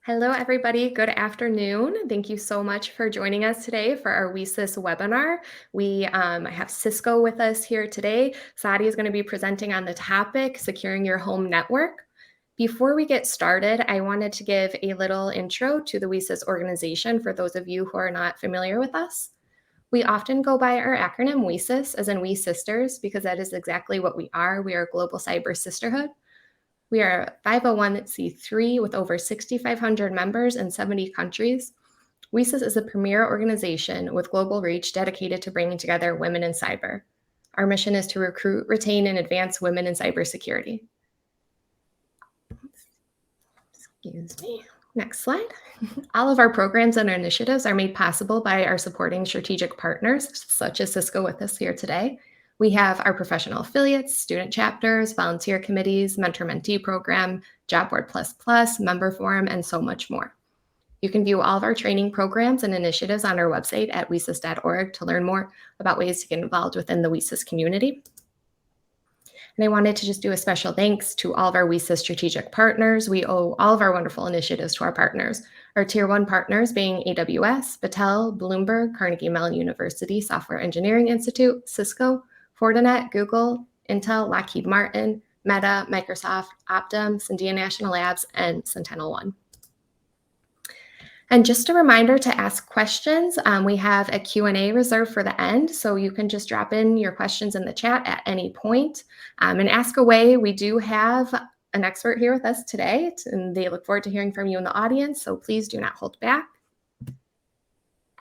Hello, everybody. Good afternoon. Thank you so much for joining us today for our WiCyS webinar. We have Cisco with us here today. Sadi is going to be presenting on the topic, securing your home network. Before we get started, I wanted to give a little intro to the WiCyS organization for those of you who are not familiar with us. We often go by our acronym WiCyS, as in We Sisters, because that is exactly what we are. We are a global cyber sisterhood. We are a 501c3 with over 6,500 members in 70 countries. WiCyS is a premier organization with global reach dedicated to bringing together women in cyber. Our mission is to recruit, retain, and advance women in cybersecurity. Excuse me. Next slide. All of our programs and our initiatives are made possible by our supporting strategic partners, such as Cisco with us here today. We have our professional affiliates, student chapters, volunteer committees, mentor-mentee program, Job Board Plus Plus, member forum, and so much more. You can view all of our training programs and initiatives on our website at WiCyS.org to learn more about ways to get involved within the WiCyS community. And I wanted to just do a special thanks to all of our WiCyS strategic partners. We owe all of our wonderful initiatives to our partners. Our Tier 1 partners being AWS, Battelle, Bloomberg, Carnegie Mellon University, Software Engineering Institute, Cisco, Fortinet, Google, Intel, Lockheed Martin, Meta, Microsoft, Optum, Sandia National Labs, and SentinelOne. And just a reminder to ask questions. We have a Q&A reserved for the end, so you can just drop in your questions in the chat at any point and ask away. We do have an expert here with us today, and they look forward to hearing from you in the audience, so please do not hold back.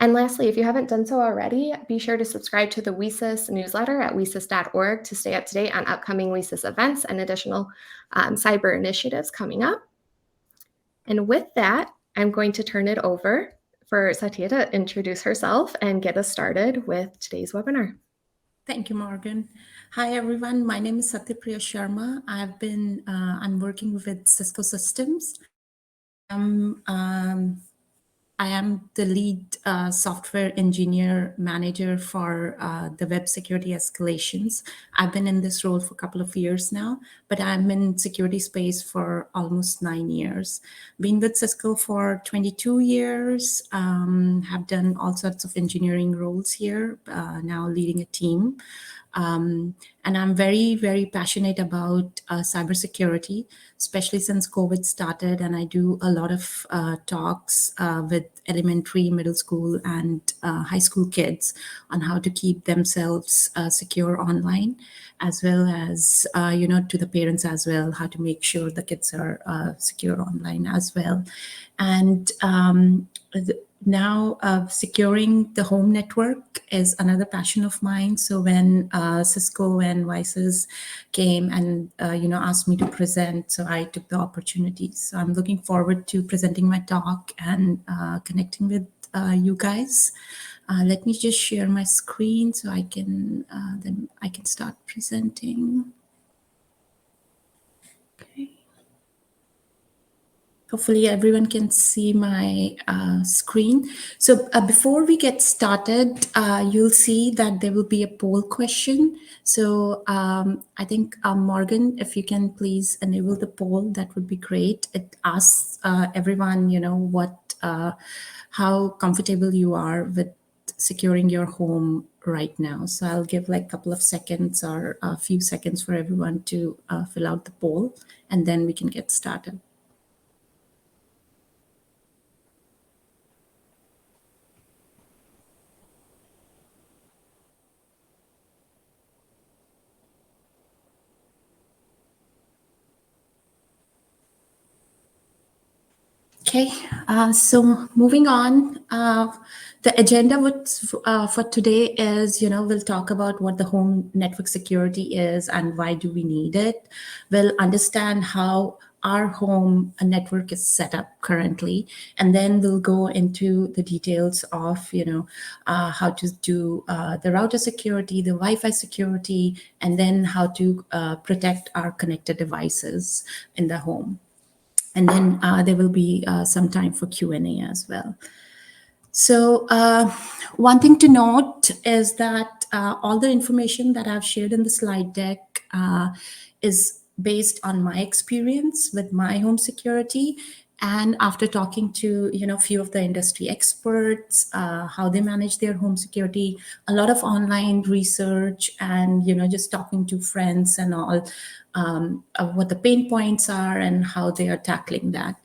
And lastly, if you haven't done so already, be sure to subscribe to the WiCyS newsletter at WiCyS.org to stay up to date on upcoming WiCyS events and additional cyber initiatives coming up. And with that, I'm going to turn it over for Satya to introduce herself and get us started with today's webinar. Thank you, Morgan. Hi, everyone. My name is Satyapriya Sharma. I'm working with Cisco Systems. I am the lead software engineer manager for the web security escalations. I've been in this role for a couple of years now, but I'm in security space for almost 9 years. Been with Cisco for 22 years, have done all sorts of engineering roles here, now leading a team. And I'm very, very passionate about cybersecurity, especially since COVID started. And I do a lot of talks with elementary, middle school, and high school kids on how to keep themselves secure online, as well as, to the parents as well, how to make sure the kids are secure online as well. And now securing the home network is another passion of mine. So when Cisco and WiCyS came and asked me to present, so I took the opportunity. So I'm looking forward to presenting my talk and connecting with you guys. Let me just share my screen so I can then I can start presenting. Okay. Hopefully everyone can see my screen. So before we get started, you'll see that there will be a poll question. So I think Morgan, if you can please enable the poll, that would be great. It asks everyone, how comfortable you are with securing your home right now. So I'll give like a couple of seconds or a few seconds for everyone to fill out the poll, and then we can get started. Okay, so moving on, the agenda for today is, we'll talk about what the home network security is and why do we need it. We'll understand how our home network is set up currently, and then we'll go into the details of, how to do the router security, the Wi-Fi security, and then how to protect our connected devices in the home. And then there will be some time for Q&A as well. So one thing to note is that all the information that I've shared in the slide deck is based on my experience with my home security And after talking to a few of the industry experts, how they manage their home security, a lot of online research, and just talking to friends and all, of what the pain points are and how they are tackling that.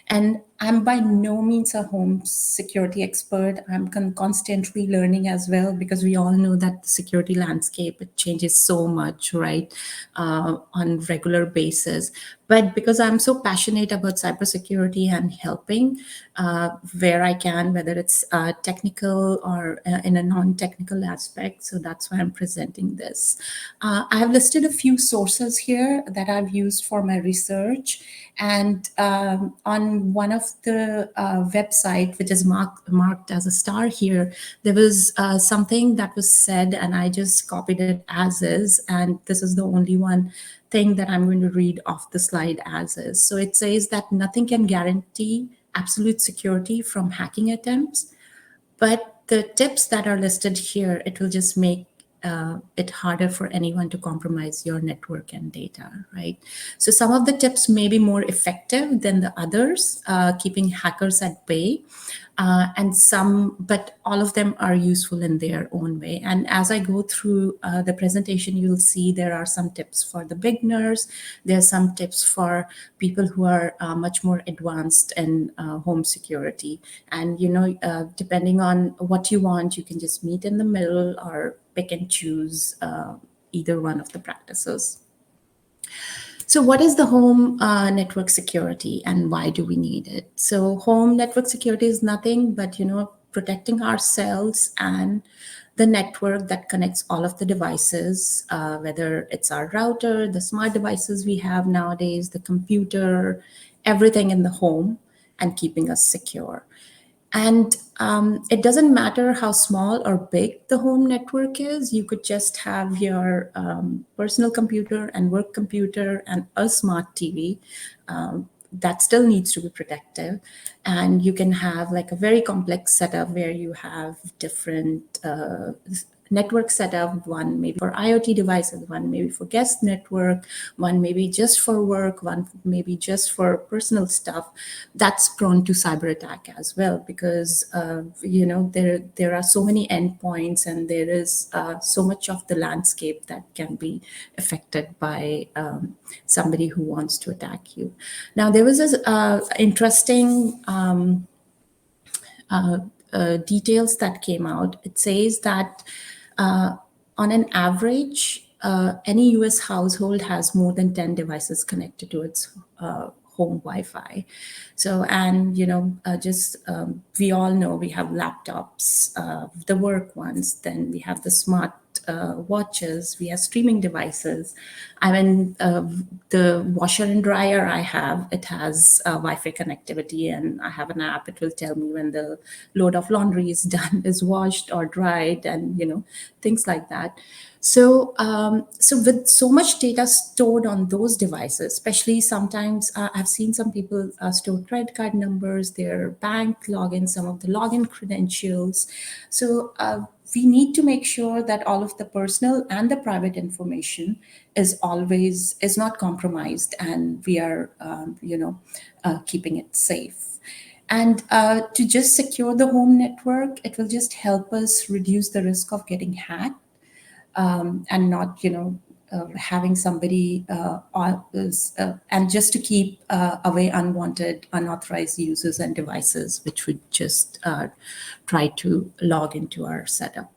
And I'm by no means a home security expert. I'm constantly learning as well, because we all know that the security landscape, it changes so much, right, on regular basis. But because I'm so passionate about cybersecurity and helping where I can, whether it's technical or in a non-technical aspect, so that's why I'm presenting this. I have listed a few sources here that I've used for my research. And on one of the website, which is marked as a star here, there was something that was said, and I just copied it as is. And this is the only one thing that I'm going to read off the slide as is. So it says that nothing can guarantee absolute security from hacking attempts, but the tips that are listed here, it will just make it harder for anyone to compromise your network and data, right? So some of the tips may be more effective than the others, keeping hackers at bay. But all of them are useful in their own way. And as I go through the presentation, you'll see there are some tips for the beginners. There's some tips for people who are much more advanced in home security. And, depending on what you want, you can just meet in the middle or pick and choose either one of the practices. So what is the home network security, and why do we need it? So home network security is nothing but, protecting ourselves and the network that connects all of the devices, whether it's our router, the smart devices we have nowadays, the computer, everything in the home, and keeping us secure. And it doesn't matter how small or big the home network is. You could just have your personal computer and work computer and a smart TV. That still needs to be protected. And you can have like a very complex setup where you have different network setup, one maybe for IoT devices, one maybe for guest network, one maybe just for work, one maybe just for personal stuff. That's prone to cyber attack as well, because there are so many endpoints, and there is so much of the landscape that can be affected by somebody who wants to attack you. Now, there was this interesting details that came out. It says that on an average, any US household has more than 10 devices connected to its home Wi-Fi. So, and we all know we have laptops, the work ones, then we have the smart watches, we have streaming devices. I mean, the washer and dryer I have, it has Wi-Fi connectivity, and I have an app. It will tell me when the load of laundry is done, is washed or dried, and things like that. So, so with so much data stored on those devices, especially sometimes I've seen some people store credit card numbers, their bank login, some of the login credentials. So we need to make sure that all of the personal and the private information is not compromised, and we are, keeping it safe. And to just secure the home network, it will just help us reduce the risk of getting hacked, and not, having somebody and just to keep away unwanted, unauthorized users and devices, which would just try to log into our setup.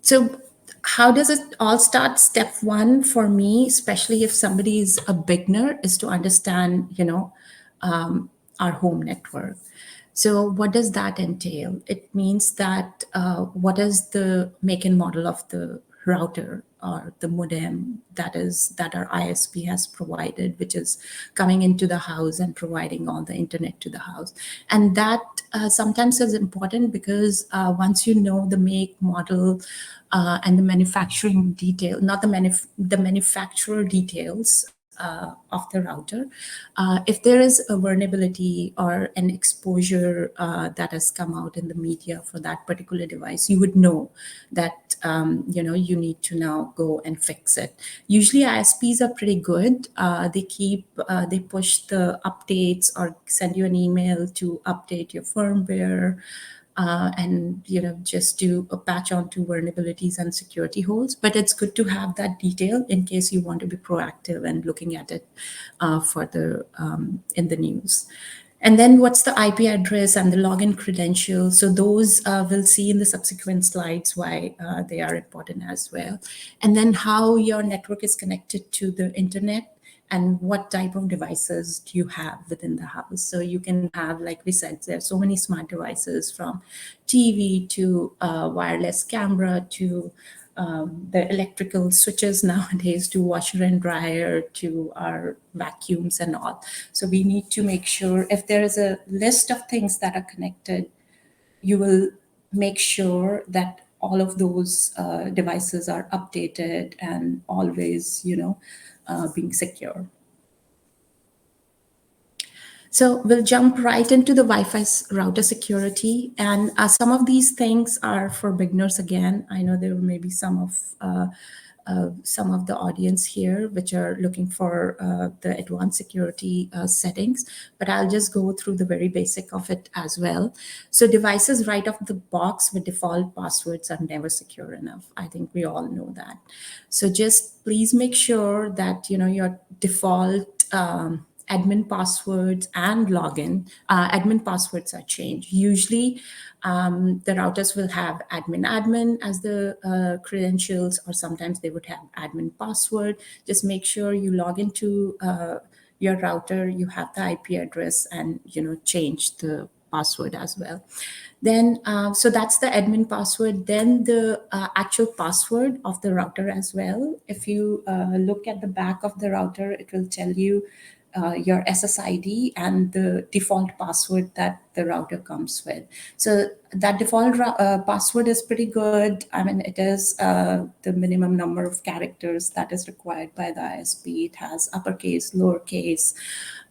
So how does it all start? Step one for me, especially if somebody is a beginner, is to understand, our home network. So what does that entail? It means that what is the make and model of the router or the modem that our ISP has provided, which is coming into the house and providing all the internet to the house. And that sometimes is important, because once you know the make, model, and the manufacturing detail, not the manufacturer details, of the router. If there is a vulnerability or an exposure that has come out in the media for that particular device, you would know that you need to now go and fix it. Usually, ISPs are pretty good. They push the updates or send you an email to update your firmware. And just do a patch onto vulnerabilities and security holes. But it's good to have that detail in case you want to be proactive and looking at it further in the news. And then what's the IP address and the login credentials? So those we'll see in the subsequent slides why they are important as well. And then how your network is connected to the internet and what type of devices do you have within the house. So you can have, like we said, there are so many smart devices, from TV to wireless camera to the electrical switches nowadays, to washer and dryer, to our vacuums and all. So we need to make sure if there is a list of things that are connected, you will make sure that all of those devices are updated and always, being secure. So we'll jump right into the Wi-Fi router security. And some of these things are for beginners again. I know there may be some of the audience here which are looking for the advanced security settings, but I'll just go through the very basic of it as well. So devices right off the box with default passwords are never secure enough. I think we all know that. So just please make sure that your default admin passwords and login. Admin passwords are changed. Usually, the routers will have admin as the credentials, or sometimes they would have admin password. Just make sure you log into your router, you have the IP address, and change the password as well. Then, so that's the admin password. Then the actual password of the router as well. If you look at the back of the router, it will tell you your SSID and the default password that the router comes with. So that default password is pretty good. I mean, it is the minimum number of characters that is required by the ISP. It has uppercase, lowercase,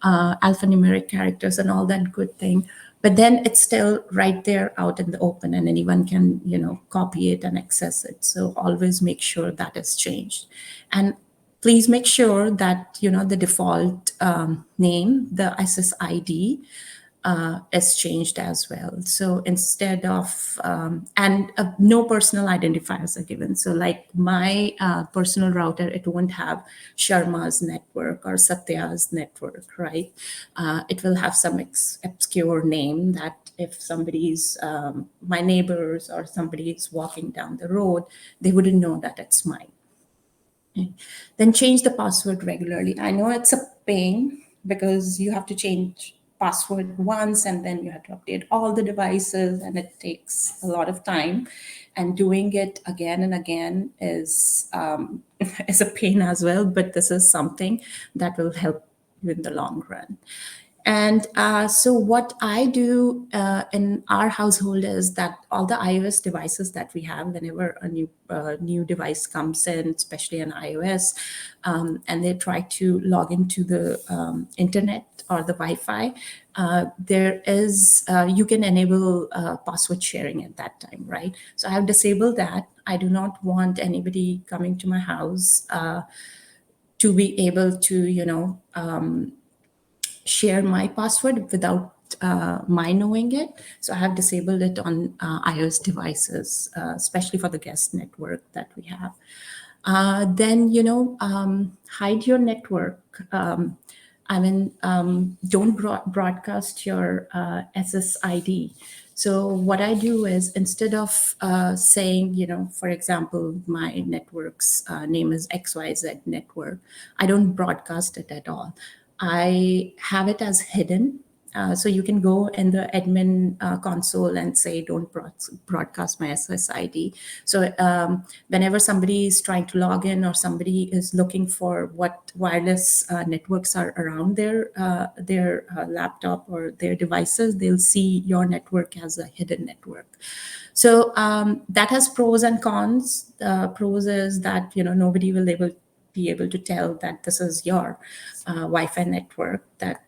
alphanumeric characters, and all that good thing. But then it's still right there out in the open, and anyone can, copy it and access it. So always make sure that is changed. And please make sure that the default name, the SSID, is changed as well. So instead of and no personal identifiers are given. So like my personal router, it won't have Sharma's network or Satya's network, right? It will have some obscure name that if somebody's my neighbors or somebody is walking down the road, they wouldn't know that it's mine. Then change the password regularly. I know it's a pain because you have to change password once and then you have to update all the devices, and it takes a lot of time. And doing it again and again is is a pain as well. But this is something that will help you in the long run. And so what I do in our household is that all the iOS devices that we have, whenever a new device comes in, especially an iOS, and they try to log into the internet or the Wi-Fi, there is you can enable password sharing at that time, right? So I have disabled that. I do not want anybody coming to my house to be able to share my password without my knowing it. So I have disabled it on iOS devices, especially for the guest network that we have. Then, hide your network. Don't broadcast your SSID. So what I do is, instead of saying, for example, my network's name is XYZ network, I don't broadcast it at all. I have it as hidden. So you can go in the admin console and say, don't broadcast my SSID. So whenever somebody is trying to log in or somebody is looking for what wireless networks are around their laptop or their devices, they'll see your network as a hidden network. So that has pros and cons. Pros is that nobody will be able to tell that this is your Wi-Fi network that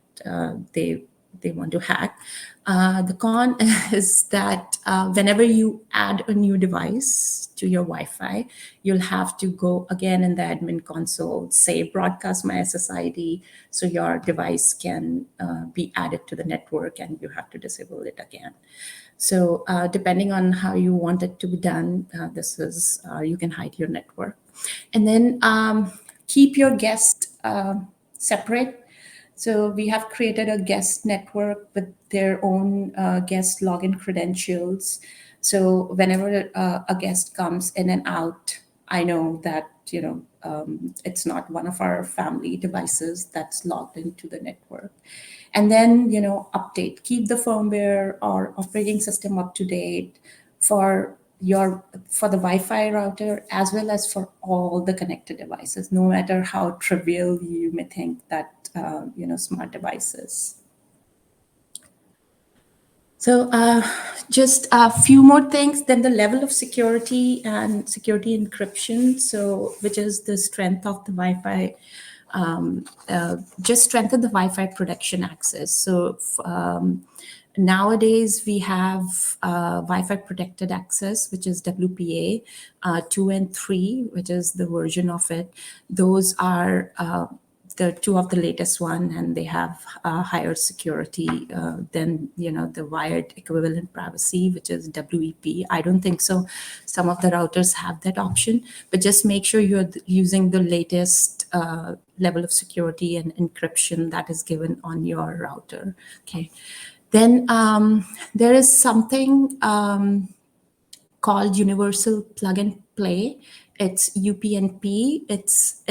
they want to hack. The con is that whenever you add a new device to your Wi-Fi, you'll have to go again in the admin console, say broadcast my SSID, so your device can be added to the network, and you have to disable it again. So depending on how you want it to be done, this is you can hide your network, and then keep your guest separate. So we have created a guest network with their own guest login credentials. So whenever a guest comes in and out, I know that it's not one of our family devices that's logged into the network. And then update, keep the firmware or operating system up to date for the Wi-Fi router as well as for all the connected devices, no matter how trivial you may think that smart devices. So just a few more things. Then the level of security and security encryption, so which is the strength of the Wi-Fi. Just strengthen the Wi-Fi protection access. So nowadays we have Wi-Fi protected access, which is WPA 2 and 3, which is the version of it. Those are the two of the latest one, and they have higher security than the wired equivalent privacy, which is WEP. I don't think so. Some of the routers have that option, but just make sure you're using the latest level of security and encryption that is given on your router. Okay. Then there is something called Universal Plug and Play. It's UPnP. It's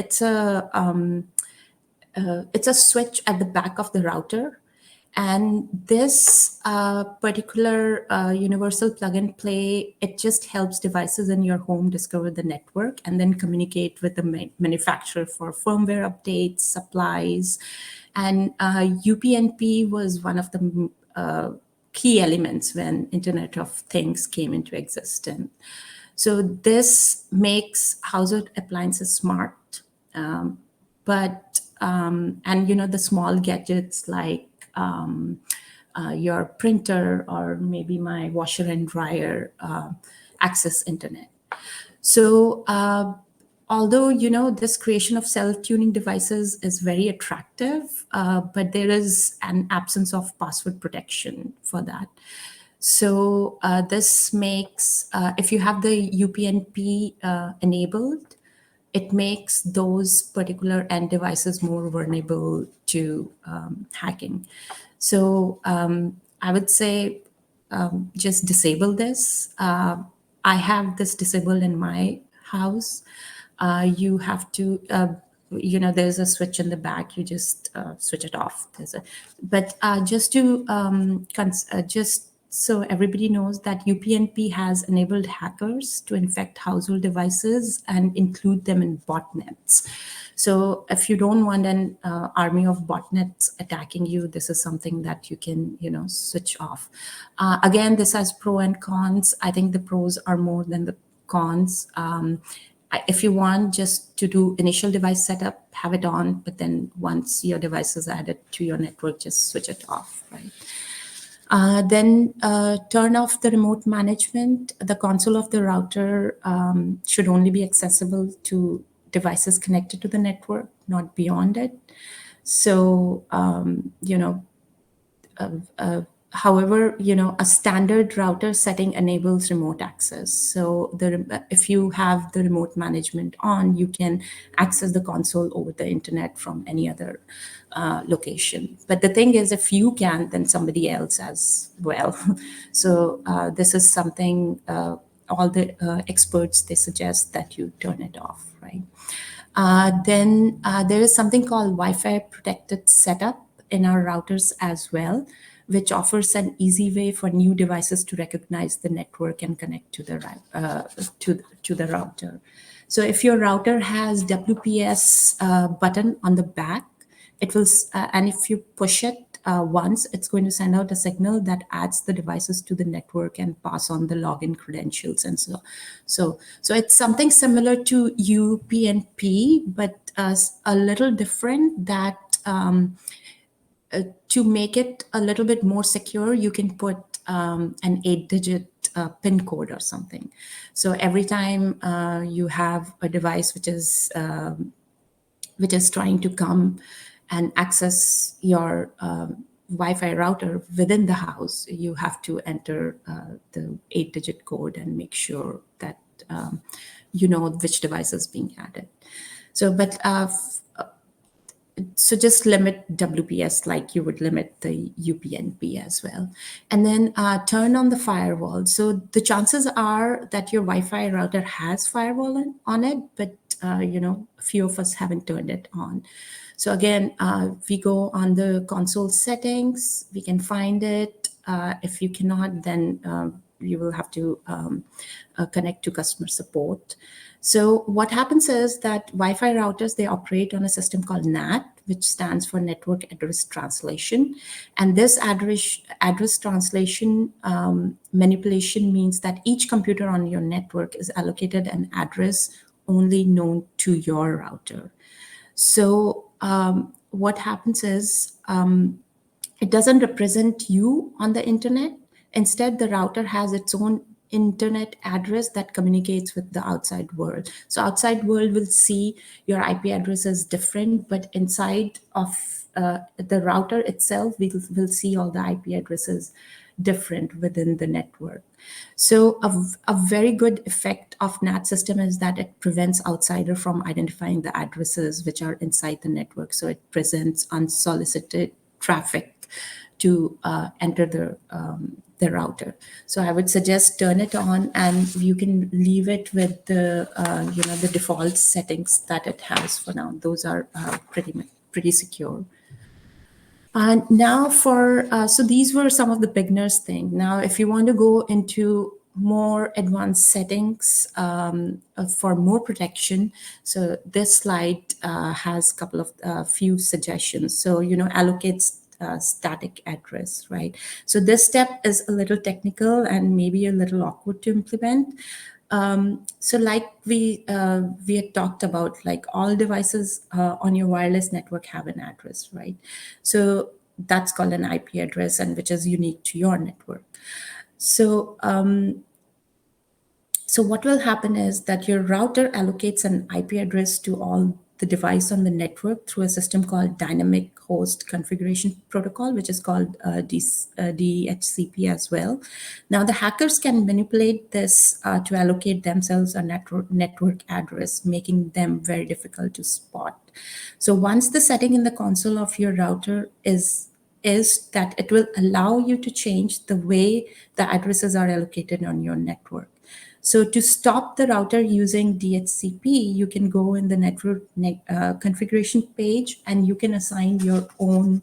a switch at the back of the router. And this particular universal plug and play, it just helps devices in your home discover the network and then communicate with the manufacturer for firmware updates, supplies. And UPnP was one of the key elements when Internet of Things came into existence. So this makes household appliances smart, but the small gadgets like your printer or maybe my washer and dryer access internet. So although this creation of self-tuning devices is very attractive, but there is an absence of password protection for that. So this makes, if you have the UPnP enabled, it makes those particular end devices more vulnerable to hacking. So I would say just disable this. I have this disabled in my house. You have to, there's a switch in the back. You just switch it off. But just to just so everybody knows that UPnP has enabled hackers to infect household devices and include them in botnets. So if you don't want an army of botnets attacking you, this is something that you can, switch off. Again, this has pros and cons. I think the pros are more than the cons. If you want just to do initial device setup, have it on, but then once your device is added to your network, just switch it off, right? Then turn off the remote management. The console of the router should only be accessible to devices connected to the network, not beyond it. So, however, a standard router setting enables remote access. So if you have the remote management on, you can access the console over the internet from any other location. But the thing is, if you can, then somebody else as well. So this is something all the experts, they suggest that you turn it off, right? Then there is something called Wi-Fi protected setup in our routers as well, which offers an easy way for new devices to recognize the network and connect to the to the router. So if your router has WPS button on the back, it will, and if you push it, once, it's going to send out a signal that adds the devices to the network and pass on the login credentials and so it's something similar to UPnP, but a little different that to make it a little bit more secure, you can put an 8-digit PIN code or something. So every time you have a device which is trying to come and access your Wi-Fi router within the house, you have to enter the 8-digit code and make sure that you know which device is being added. So just limit WPS like you would limit the UPnP as well. And then turn on the firewall. So the chances are that your Wi-Fi router has firewall on it, but a few of us haven't turned it on. So again, we go on the console settings, we can find it. If you cannot, then you will have to connect to customer support. So what happens is that Wi-Fi routers, they operate on a system called NAT, which stands for Network Address Translation. And this address translation manipulation means that each computer on your network is allocated an address only known to your router. So what happens is it doesn't represent you on the internet. Instead, the router has its own internet address that communicates with the outside world. So outside world will see your IP address is different, but inside of the router itself, we'll see all the IP addresses different within the network. So a very good effect of NAT system is that it prevents outsider from identifying the addresses which are inside the network. So it presents unsolicited traffic to enter the router. So I would suggest turn it on, and you can leave it with the default settings that it has for now. Those are pretty secure. Now so these were some of the beginners thing. Now, if you want to go into more advanced settings for more protection, so this slide has a couple of few suggestions. So, allocates static address, right? So this step is a little technical and maybe a little awkward to implement. So like we had talked about, like all devices on your wireless network have an address, right? So that's called an IP address, and which is unique to your network. So so what will happen is that your router allocates an IP address to all the device on the network through a system called Dynamic Host Configuration Protocol, which is called DHCP as well. Now, the hackers can manipulate this to allocate themselves a network address, making them very difficult to spot. So once the setting in the console of your router is that it will allow you to change the way the addresses are allocated on your network. So to stop the router using DHCP, you can go in the network configuration page, and you can assign your own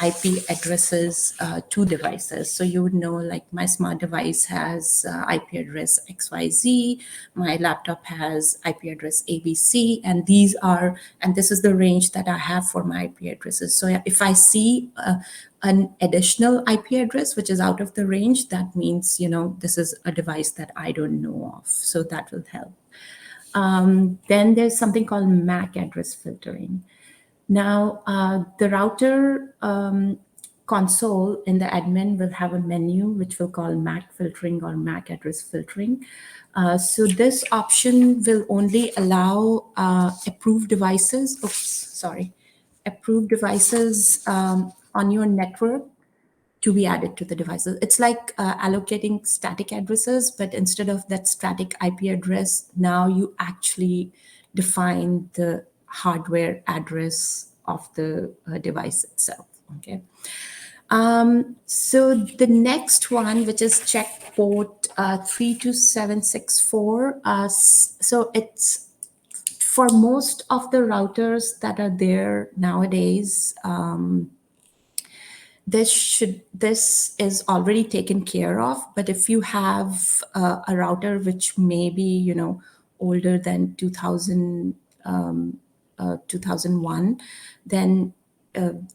IP addresses to devices. So you would know, like, my smart device has IP address XYZ, my laptop has IP address ABC, and this is the range that I have for my IP addresses. So if I see an additional IP address which is out of the range, that means, this is a device that I don't know of. So that will help. Then there's something called MAC address filtering. Now, the router console in the admin will have a menu which we'll call MAC filtering or MAC address filtering. So this option will only allow approved devices on your network to be added to the devices. It's like allocating static addresses, but instead of that static IP address, now you actually define the hardware address of the device itself. Okay. So the next one, which is check port 32764. So it's for most of the routers that are there nowadays. This is already taken care of, but if you have a router which may be older than 2001, then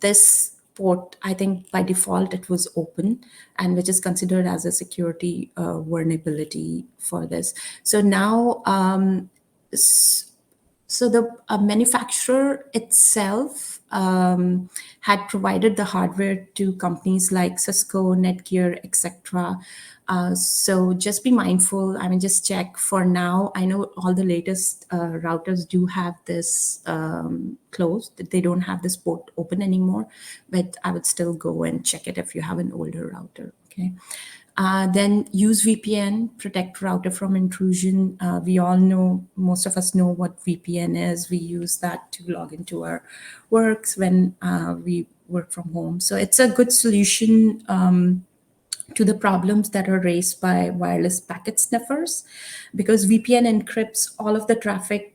this port, I think by default it was open, and which is considered as a security vulnerability for this. So now, so the manufacturer itself had provided the hardware to companies like Cisco, Netgear, etc. So just be mindful. I mean, just check for now. I know all the latest routers do have this closed; they don't have this port open anymore. But I would still go and check it if you have an older router. Okay. Then use VPN, protect router from intrusion. We all know, most of us know what VPN is. We use that to log into our works when we work from home. So it's a good solution to the problems that are raised by wireless packet sniffers, because VPN encrypts all of the traffic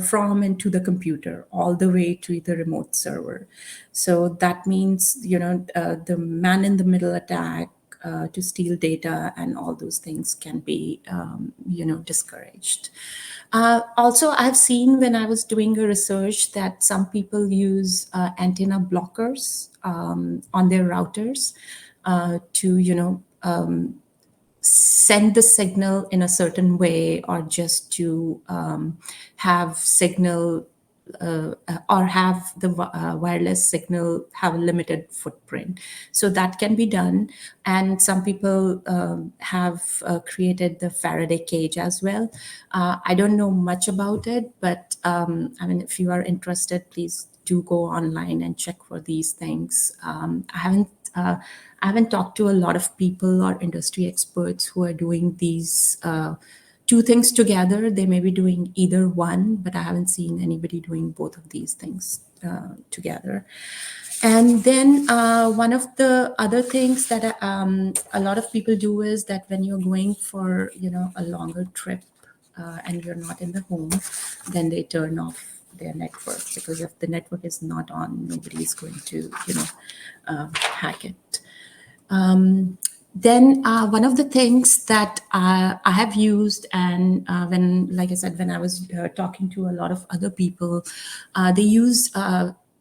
from and to the computer, all the way to the remote server. So that means, the man in the middle attack to steal data and all those things can be, discouraged. Also, I've seen when I was doing a research that some people use antenna blockers on their routers to, send the signal in a certain way, or just to have signal or have the wireless signal have a limited footprint. So that can be done. And some people have created the Faraday cage as well. I don't know much about it, but I mean, if you are interested, please do go online and check for these things. I haven't talked to a lot of people or industry experts who are doing these two things together. They may be doing either one, but I haven't seen anybody doing both of these things together. And then one of the other things that a lot of people do is that when you're going for, a longer trip and you're not in the home, then they turn off their network, because if the network is not on, nobody is going to, hack it. Then one of the things that I have used, and like I said, when I was talking to a lot of other people, they use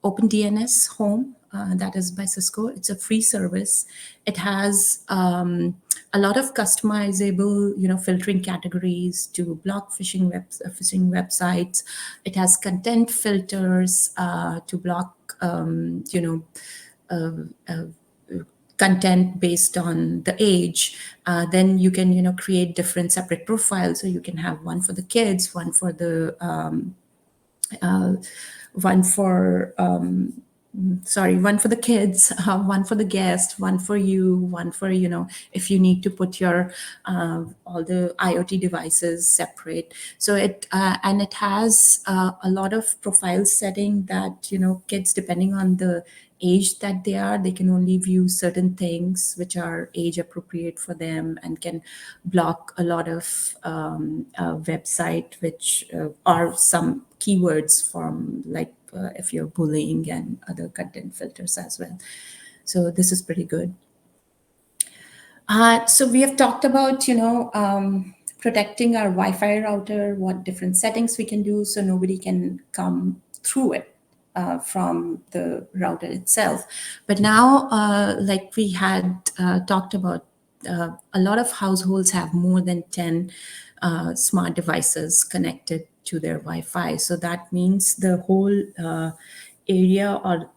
OpenDNS Home. That is by Cisco. It's a free service. It has a lot of customizable, filtering categories to block phishing websites. It has content filters to block, content based on the age. Then you can, create different separate profiles. So you can have one for the kids, one for the one for the kids, one for the guest, one for you, one for, if you need to put your all the IoT devices separate. So it has a lot of profile setting that, kids, depending on the age that they can only view certain things which are age appropriate for them, and can block a lot of website which are some keywords from, like, if you're bullying, and other content filters as well. So this is pretty good. So we have talked about, protecting our Wi-Fi router, what different settings we can do so nobody can come through it from the router itself. But now, like we had talked about, a lot of households have more than 10 smart devices connected to their Wi-Fi. So that means the whole area, or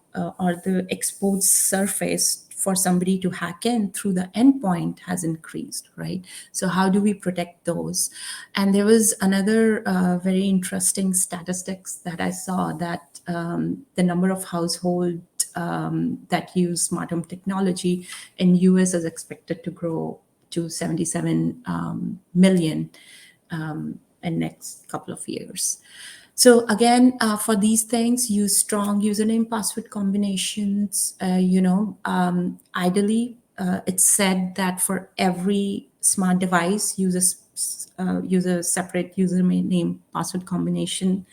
the exposed surface for somebody to hack in through the endpoint has increased, right? So how do we protect those? And there was another very interesting statistics that I saw, that the number of households that use smart home technology in US is expected to grow to 77 million in next couple of years. So again, for these things, use strong username password combinations. Ideally, it's said that for every smart device, use a separate username password combination.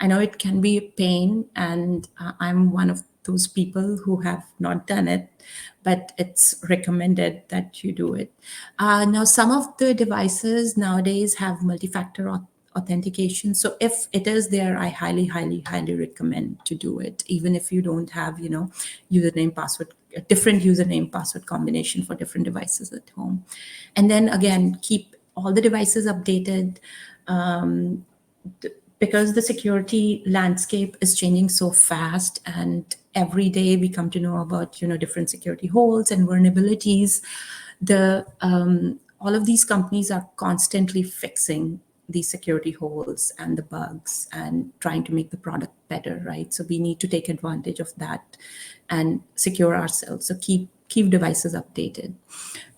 I know it can be a pain, and I'm one of those people who have not done it, but it's recommended that you do it. Now, some of the devices nowadays have multi-factor authentication. So if it is there, I highly, highly, highly recommend to do it, even if you don't have, you know, username, password, a different username, password combination for different devices at home. And then again, keep all the devices updated. Because the security landscape is changing so fast, and every day we come to know about, you know, different security holes and vulnerabilities, the all of these companies are constantly fixing these security holes and the bugs and trying to make the product better, right? So we need to take advantage of that and secure ourselves. So keep devices updated.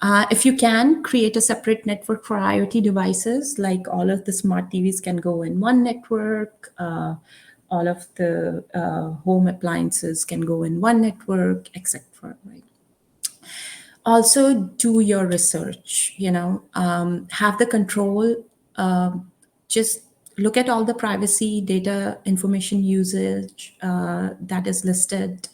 If you can, create a separate network for IoT devices, like all of the smart TVs can go in one network. All of the home appliances can go in one network, etc. Right? Also, do your research. You know, have the control. Just look at all the privacy, data, information usage that is listed.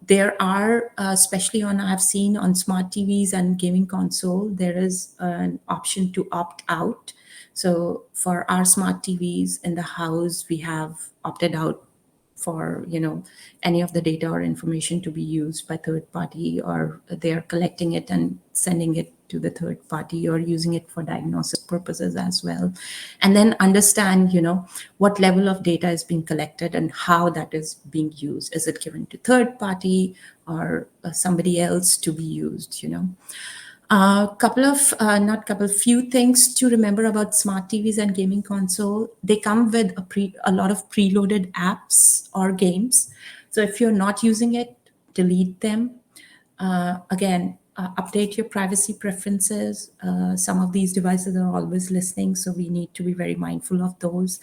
There are, especially on, I've seen on smart TVs and gaming console, there is an option to opt out. So for our smart TVs in the house, we have opted out for, you know, any of the data or information to be used by third party, or they're collecting it and sending it to the third party, or using it for diagnosis purposes as well. And then understand, you know, what level of data is being collected and how that is being used. Is it given to third party or somebody else to be used, you know? Few things to remember about smart TVs and gaming console. They come with a lot of preloaded apps or games. So if you're not using it, delete them. Update your privacy preferences. Some of these devices are always listening, so we need to be very mindful of those.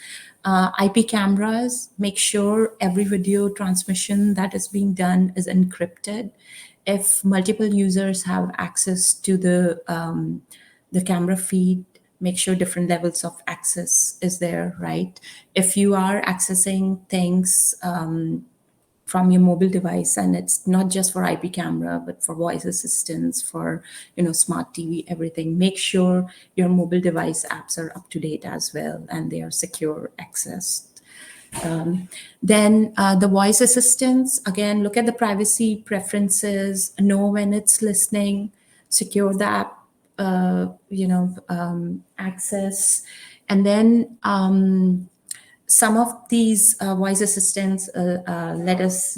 IP cameras, make sure every video transmission that is being done is encrypted. If multiple users have access to the camera feed, make sure different levels of access is there, right? If you are accessing things from your mobile device, and it's not just for IP camera, but for voice assistants, for, you know, smart TV, everything, make sure your mobile device apps are up to date as well, and they are secure access. Then the voice assistants, again, look at the privacy preferences, know when it's listening, secure the app, access. And then some of these voice assistants let us,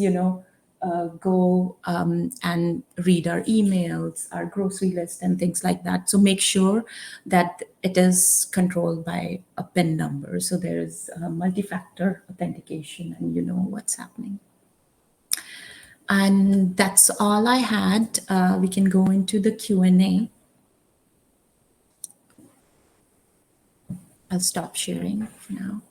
go and read our emails, our grocery list, and things like that. So make sure that it is controlled by a PIN number. So there is multi-factor authentication, and you know what's happening. And that's all I had. We can go into the Q&A. I'll stop sharing for now.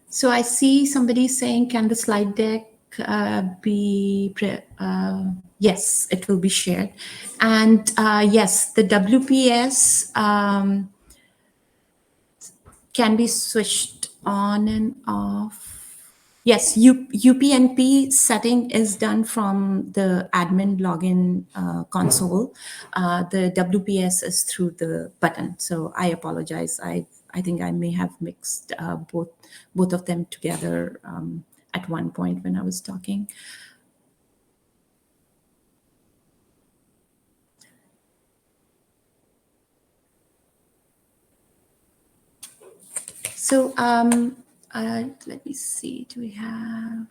So I see somebody saying, can the slide deck yes, it will be shared. And yes, the WPS can be switched on and off. Yes, UPnP setting is done from the admin login console. The WPS is through the button. So I apologize. I think I may have mixed both of them together at one point when I was talking. So let me see. Do we have?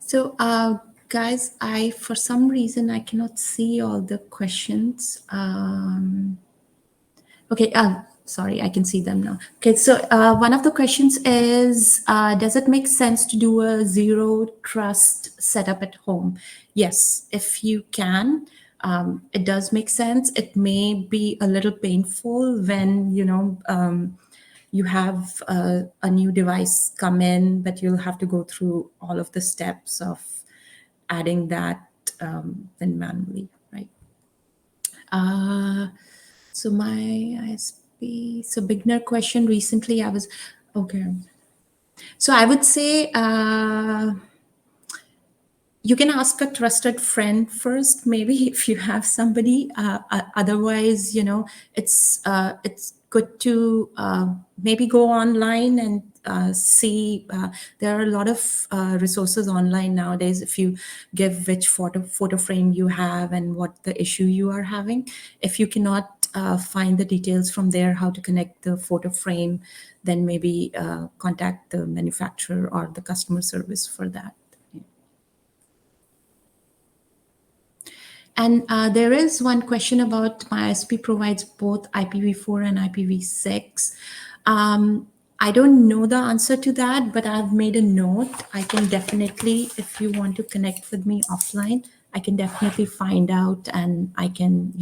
So, guys, for some reason, I cannot see all the questions. Okay, Sorry, I can see them now. Okay, so one of the questions is, does it make sense to do a zero trust setup at home? Yes, if you can, it does make sense. It may be a little painful when, you have a new device come in, but you'll have to go through all of the steps of adding that then manually, right? Uh, so my ISP, so beginner question. Recently, I was okay. So I would say you can ask a trusted friend first, maybe if you have somebody. Otherwise, it's good to maybe go online and see. There are a lot of resources online nowadays. If you give which photo frame you have and what the issue you are having, if you cannot find the details from there, how to connect the photo frame, then maybe contact the manufacturer or the customer service for that. And there is one question about my ISP provides both IPv4 and IPv6. I don't know the answer to that, but I've made a note. I can definitely, if you want to connect with me offline, I can definitely find out and I can,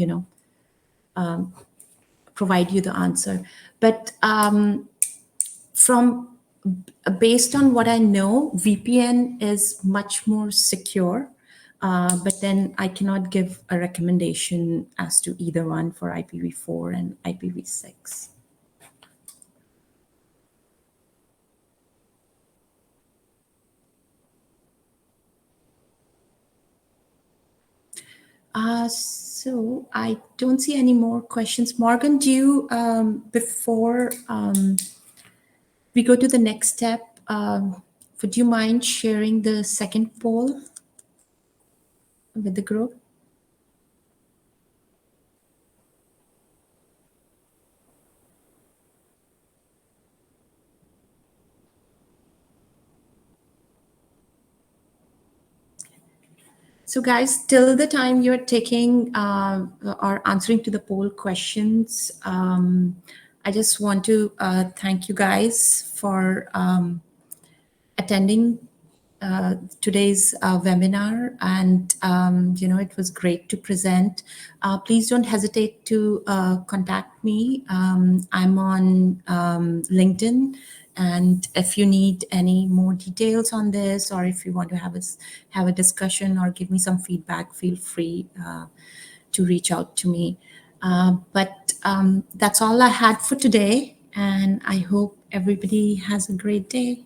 provide you the answer. But from based on what I know, VPN is much more secure. But then I cannot give a recommendation as to either one for IPv4 and IPv6. So I don't see any more questions. Morgan, do you, before we go to the next step, would you mind sharing the second poll with the group? So, guys, till the time you're taking or answering to the poll questions, I just want to thank you guys for attending today's webinar, and it was great to present. Please don't hesitate to contact me. I'm on LinkedIn, and if you need any more details on this, or if you want to have a discussion or give me some feedback, feel free to reach out to me. But that's all I had for today, and I hope everybody has a great day.